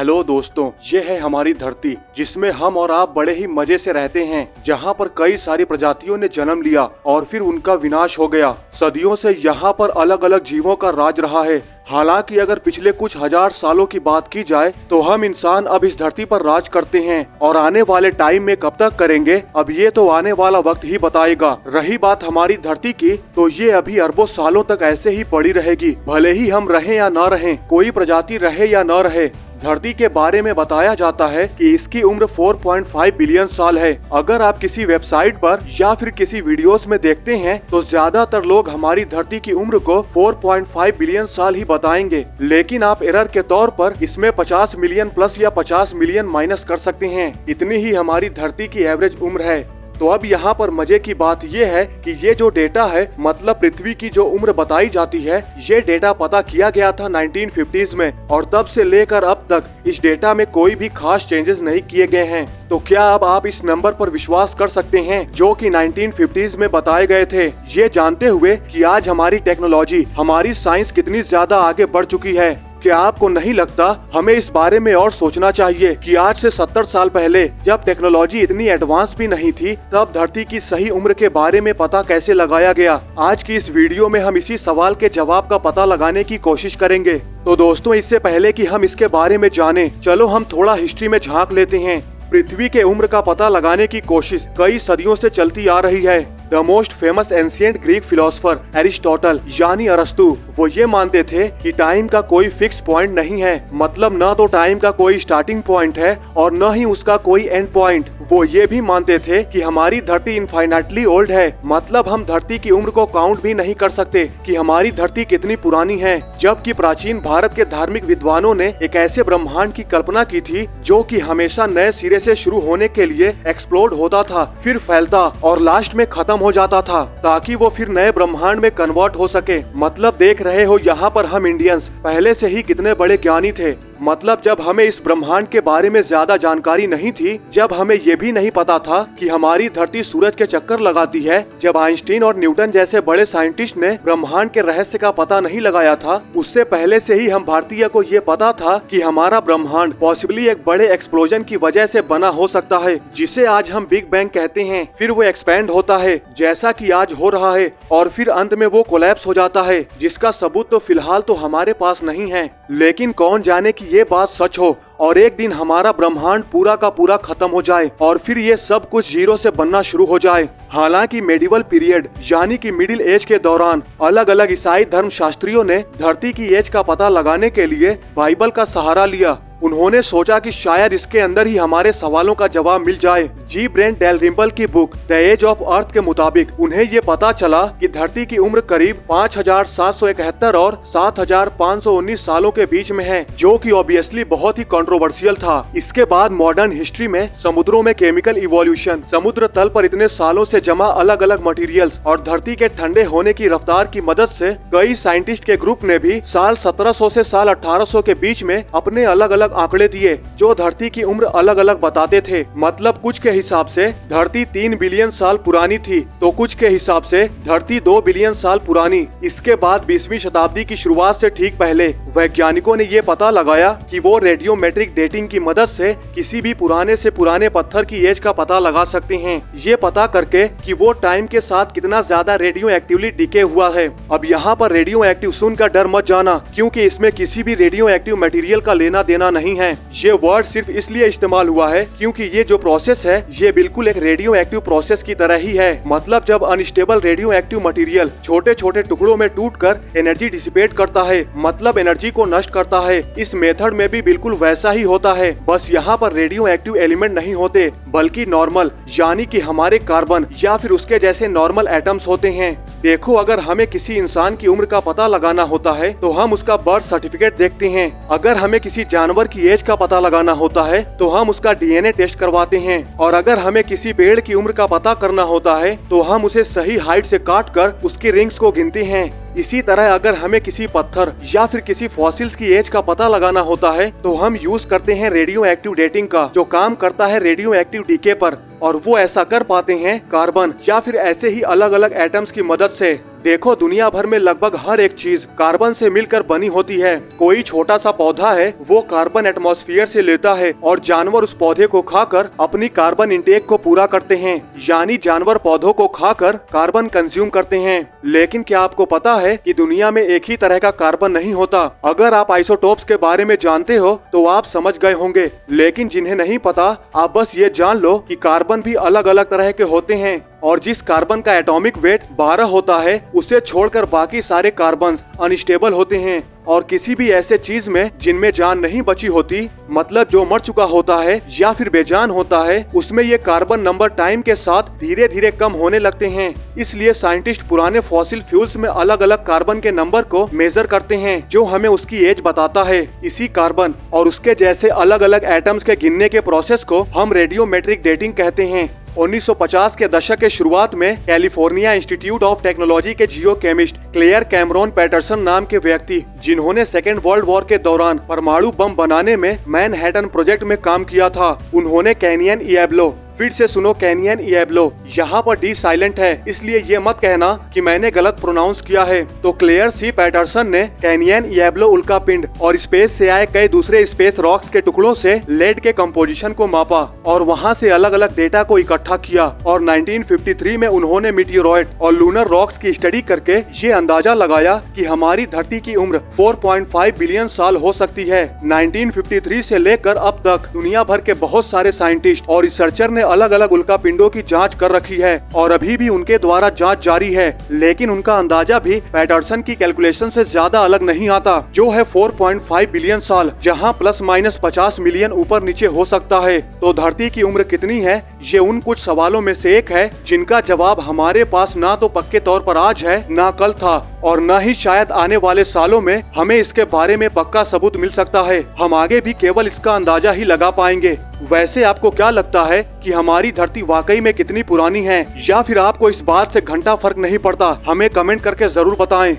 Hello दोस्तों, ये है हमारी धरती जिसमें हम और आप बड़े ही मजे से रहते हैं, जहाँ पर कई सारी प्रजातियों ने जन्म लिया और फिर उनका विनाश हो गया। सदियों से यहाँ पर अलग अलग जीवों का राज रहा है। हालांकि अगर पिछले कुछ हजार सालों की बात की जाए तो हम इंसान अब इस धरती पर राज करते हैं और आने वाले टाइम में कब तक करेंगे अब ये तो आने वाला वक्त ही बताएगा। रही बात हमारी धरती की, तो ये अभी अरबों सालों तक ऐसे ही पड़ी रहेगी, भले ही हम रहें या न रहें, कोई प्रजाति रहे या न रहे। धरती के बारे में बताया जाता है कि इसकी उम्र 4.5 बिलियन साल है। अगर आप किसी वेबसाइट पर या फिर किसी वीडियोस में देखते हैं तो ज्यादातर लोग हमारी धरती की उम्र को 4.5 बिलियन साल ही बताएंगे, लेकिन आप एरर के तौर पर इसमें 50 मिलियन प्लस या 50 मिलियन माइनस कर सकते हैं। इतनी ही हमारी धरती की एवरेज उम्र है। तो अब यहाँ पर मजे की बात ये है कि ये जो डेटा है, मतलब पृथ्वी की जो उम्र बताई जाती है, ये डेटा पता किया गया था 1950s में और तब से लेकर अब तक इस डेटा में कोई भी खास चेंजेस नहीं किए गए हैं। तो क्या अब आप इस नंबर पर विश्वास कर सकते हैं जो कि 1950s में बताए गए थे, ये जानते हुए कि आज हमारी टेक्नोलॉजी, हमारी साइंस कितनी ज्यादा आगे बढ़ चुकी है? क्या आपको नहीं लगता हमें इस बारे में और सोचना चाहिए कि आज से 70 साल पहले जब टेक्नोलॉजी इतनी एडवांस भी नहीं थी, तब धरती की सही उम्र के बारे में पता कैसे लगाया गया? आज की इस वीडियो में हम इसी सवाल के जवाब का पता लगाने की कोशिश करेंगे। तो दोस्तों, इससे पहले कि हम इसके बारे में जाने, चलो हम थोड़ा हिस्ट्री में झांक लेते हैं। पृथ्वी के उम्र का पता लगाने की कोशिश कई सदियों से चलती आ रही है। The most famous ancient Greek philosopher Aristotle यानी अरस्तु, वो ये मानते थे कि टाइम का कोई फिक्स पॉइंट नहीं है, मतलब न तो टाइम का कोई स्टार्टिंग पॉइंट है और न ही उसका कोई एंड पॉइंट। वो ये भी मानते थे कि हमारी धरती इनफाइनाइटली ओल्ड है, मतलब हम धरती की उम्र को काउंट भी नहीं कर सकते कि हमारी धरती कितनी पुरानी है। जबकि प्राचीन भारत के धार्मिक विद्वानों ने एक ऐसे ब्रह्मांड की कल्पना की थी जो कि हमेशा नए सिरे से शुरू होने के लिए एक्सप्लोड होता था, फिर फैलता और लास्ट में खत्म हो जाता था, ताकि वो फिर नए ब्रह्मांड में कन्वर्ट हो सके। मतलब देख रहे हो यहाँ पर हम इंडियंस पहले से ही कितने बड़े ज्ञानी थे। मतलब जब हमें इस ब्रह्मांड के बारे में ज्यादा जानकारी नहीं थी, जब हमें ये भी नहीं पता था कि हमारी धरती सूरज के चक्कर लगाती है, जब आइंस्टीन और न्यूटन जैसे बड़े साइंटिस्ट ने ब्रह्मांड के रहस्य का पता नहीं लगाया था, उससे पहले से ही हम भारतीय को ये पता था कि हमारा ब्रह्मांड पॉसिबली एक बड़े एक्सप्लोजन की वजह से बना हो सकता है, जिसे आज हम बिग बैंग कहते हैं। फिर वो एक्सपैंड होता है जैसा कि आज हो रहा है और फिर अंत में वो कोलैप्स हो जाता है, जिसका सबूत तो फिलहाल तो हमारे पास नहीं है। लेकिन कौन जाने कि ये बात सच हो और एक दिन हमारा ब्रह्मांड पूरा का पूरा खत्म हो जाए और फिर ये सब कुछ जीरो से बनना शुरू हो जाए। हालांकि मेडिवल पीरियड यानी कि मिडिल एज के दौरान अलग अलग ईसाई धर्म शास्त्रियों ने धरती की एज का पता लगाने के लिए बाइबल का सहारा लिया। उन्होंने सोचा कि शायद इसके अंदर ही हमारे सवालों का जवाब मिल जाए। जी ब्रेंट डेलरिम्पल की book The Age of Earth के मुताबिक उन्हें ये पता चला कि धरती की उम्र करीब 5771 और 7519 सालों के बीच में है, जो कि ऑब्वियसली बहुत ही कंट्रोवर्शियल था। इसके बाद मॉडर्न हिस्ट्री में समुद्रों में केमिकल इवोल्यूशन, समुद्र तल पर इतने सालों से जमा अलग अलग मटेरियल्स और धरती के ठंडे होने की रफ्तार की मदद से कई साइंटिस्ट के ग्रुप ने भी साल 1700 से साल 1800 के बीच में अपने अलग अलग आंकड़े दिए, जो धरती की उम्र अलग अलग बताते थे। मतलब कुछ के हिसाब से धरती 3 बिलियन साल पुरानी थी, तो कुछ के हिसाब से धरती 2 बिलियन साल पुरानी। इसके बाद 20वीं शताब्दी की शुरुआत से ठीक पहले वैज्ञानिकों ने ये पता लगाया कि वो रेडियोमेट्रिक डेटिंग की मदद से किसी भी पुराने से पुराने पत्थर की एज का पता लगा सकते हैं, ये पता करके कि वो टाइम के साथ कितना ज्यादा रेडियो एक्टिवली डिके हुआ है। अब यहाँ पर रेडियो एक्टिव सुनकर डर मत जाना, क्योंकि इसमें किसी भी रेडियो एक्टिव मटेरियल का लेना देना नहीं है। ये वर्ड सिर्फ इसलिए इस्तेमाल हुआ है क्योंकि ये जो प्रोसेस है ये बिल्कुल एक रेडियो एक्टिव प्रोसेस की तरह ही है। मतलब जब अनस्टेबल रेडियो एक्टिव मटेरियल छोटे छोटे टुकड़ों में टूटकर एनर्जी डिसिपेट करता है, मतलब एनर्जी को नष्ट करता है, इस मेथड में भी बिल्कुल वैसा ही होता है। बस यहाँ पर रेडियो एक्टिव एलिमेंट नहीं होते, बल्कि नॉर्मल यानी कि हमारे कार्बन या फिर उसके जैसे नॉर्मल एटम्स होते हैं। देखो, अगर हमें किसी इंसान की उम्र का पता लगाना होता है तो हम उसका बर्थ सर्टिफिकेट देखते हैं। अगर हमें किसी जानवर की एज का पता लगाना होता है तो हम उसका डीएनए टेस्ट करवाते हैं। और अगर हमें किसी पेड़ की उम्र का पता करना होता है तो हम उसे सही हाइट से काट कर उसकी रिंग्स को गिनते हैं। इसी तरह अगर हमें किसी पत्थर या फिर किसी फॉसिल्स की एज का पता लगाना होता है तो हम यूज करते हैं रेडियो एक्टिव डेटिंग का, जो काम करता है रेडियो एक्टिव डीके पर, और वो ऐसा कर पाते हैं कार्बन या फिर ऐसे ही अलग अलग एटम्स की मदद से। देखो, दुनिया भर में लगभग हर एक चीज कार्बन से मिलकर बनी होती है। कोई छोटा सा पौधा है, वो कार्बन एटमॉस्फेयर से लेता है और जानवर उस पौधे को खाकर अपनी कार्बन इंटेक को पूरा करते हैं, यानी जानवर पौधों को खाकर कार्बन कंज्यूम करते हैं। लेकिन क्या आपको पता है कि दुनिया में एक ही तरह का कार्बन नहीं होता? अगर आप आइसोटोप्स के बारे में जानते हो तो आप समझ गए होंगे, लेकिन जिन्हें नहीं पता, आप बस ये जान लो कि कार्बन भी अलग अलग तरह के होते हैं, और जिस कार्बन का एटॉमिक वेट 12 होता है, उसे छोड़कर बाकी सारे कार्बन अनस्टेबल होते हैं। और किसी भी ऐसे चीज में जिनमें जान नहीं बची होती, मतलब जो मर चुका होता है या फिर बेजान होता है, उसमें ये कार्बन नंबर टाइम के साथ धीरे धीरे कम होने लगते हैं। इसलिए साइंटिस्ट पुराने फॉसिल फ्यूल्स में अलग अलग कार्बन के नंबर को मेजर करते हैं, जो हमें उसकी एज बताता है। इसी कार्बन और उसके जैसे अलग अलग एटम्स के गिनने के प्रोसेस को हम रेडियोमेट्रिक डेटिंग कहते हैं। 1950 के दशक के शुरुआत में कैलिफोर्निया इंस्टीट्यूट ऑफ टेक्नोलॉजी के जियोकेमिस्ट क्लेयर कैमरॉन पैटरसन नाम के व्यक्ति, जिन्होंने सेकेंड वर्ल्ड वॉर के दौरान परमाणु बम बनाने में मैनहट्टन प्रोजेक्ट में काम किया था, उन्होंने कैनियन इएब्लो, फिर से सुनो कैनियन इएब्लो, यहाँ पर डी साइलेंट है, इसलिए ये मत कहना कि मैंने गलत प्रोनाउंस किया है। तो क्लेयर सी पैटरसन ने कैनियन इएब्लो उल्कापिंड और स्पेस से आए कई दूसरे स्पेस रॉक्स के टुकड़ों से लेड के कंपोजिशन को मापा और वहाँ से अलग अलग डेटा को इकट्ठा किया, और 1953 में उन्होंने मीटियोरॉइड और लूनर रॉक्स की स्टडी करके ये अंदाजा लगाया कि हमारी धरती की उम्र 4.5 बिलियन साल हो सकती है। 1953 से लेकर अब तक दुनिया भर के बहुत सारे साइंटिस्ट और रिसर्चर ने अलग अलग उल्कापिंडों की जांच कर रखी है और अभी भी उनके द्वारा जांच जारी है, लेकिन उनका अंदाजा भी पैटरसन की कैलकुलेशन से ज्यादा अलग नहीं आता, जो है 4.5 बिलियन साल, जहां प्लस माइनस 50 मिलियन ऊपर नीचे हो सकता है। तो धरती की उम्र कितनी है, ये उन कुछ सवालों में से एक है जिनका जवाब हमारे पास ना तो पक्के तौर पर आज है, ना कल था, और न ही शायद आने वाले सालों में हमें इसके बारे में पक्का सबूत मिल सकता है। हम आगे भी केवल इसका अंदाजा ही लगा पाएंगे। वैसे आपको क्या लगता है कि हमारी धरती वाकई में कितनी पुरानी है, या फिर आपको इस बात से घंटा फर्क नहीं पड़ता? हमें कमेंट करके जरूर बताएं।